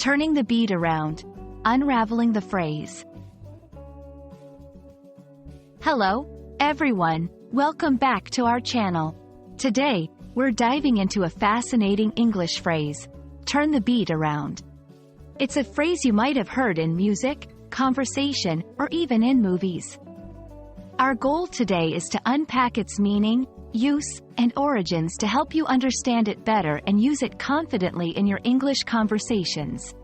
Turning the beat around. Unraveling the phrase. Hello, everyone. Welcome back to our channel. Today, we're diving into a fascinating English phrase, turn the beat around. It's a phrase you might have heard in music, conversation, or even in movies. Our goal today is to unpack its meaning, use, and origins to help you understand it better and use it confidently in your English conversations.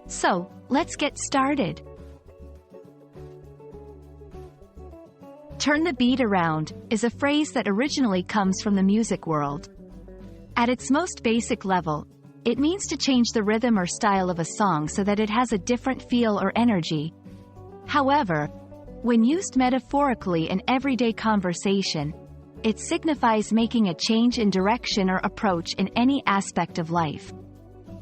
So, let's get started. Turn the beat around is a phrase that originally comes from the music world. At its most basic level, it means to change the rhythm or style of a song so that it has a different feel or energy. However, when used metaphorically in everyday conversation, it signifies making a change in direction or approach in any aspect of life.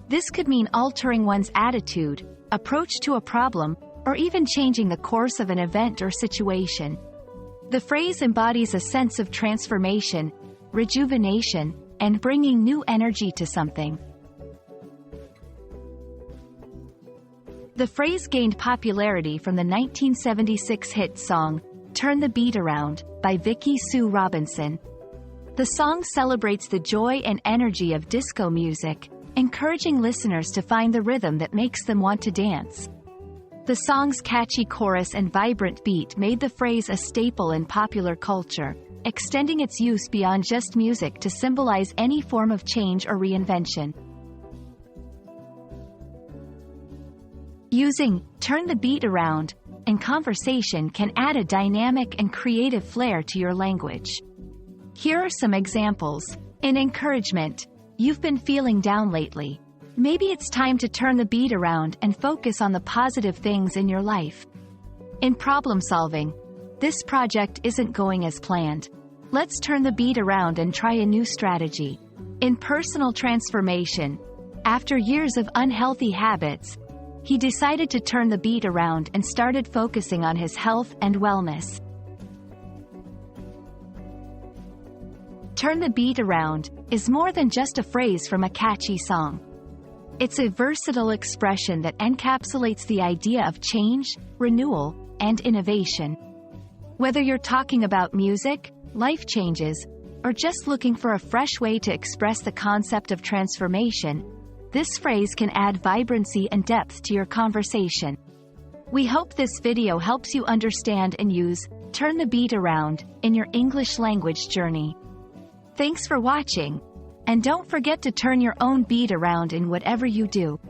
This could mean altering one's attitude, approach to a problem, or even changing the course of an event or situation. The phrase embodies a sense of transformation, rejuvenation, and bringing new energy to something. The phrase gained popularity from the 1976 hit song, Turn the Beat Around, by Vicki Sue Robinson. The song celebrates the joy and energy of disco music, encouraging listeners to find the rhythm that makes them want to dance. The song's catchy chorus and vibrant beat made the phrase a staple in popular culture, extending its use beyond just music to symbolize any form of change or reinvention. Using turn the beat around in conversation can add a dynamic and creative flair to your language. Here are some examples. In encouragement, you've been feeling down lately. Maybe it's time to turn the beat around and focus on the positive things in your life. In problem solving, this project isn't going as planned. Let's turn the beat around and try a new strategy. In personal transformation, after years of unhealthy habits, he decided to turn the beat around and started focusing on his health and wellness. Turn the beat around is more than just a phrase from a catchy song. It's a versatile expression that encapsulates the idea of change, renewal, and innovation. Whether you're talking about music, life changes, or just looking for a fresh way to express the concept of transformation, this phrase can add vibrancy and depth to your conversation. We hope this video helps you understand and use turn the beat around in your English language journey. Thanks for watching, and don't forget to turn your own beat around in whatever you do.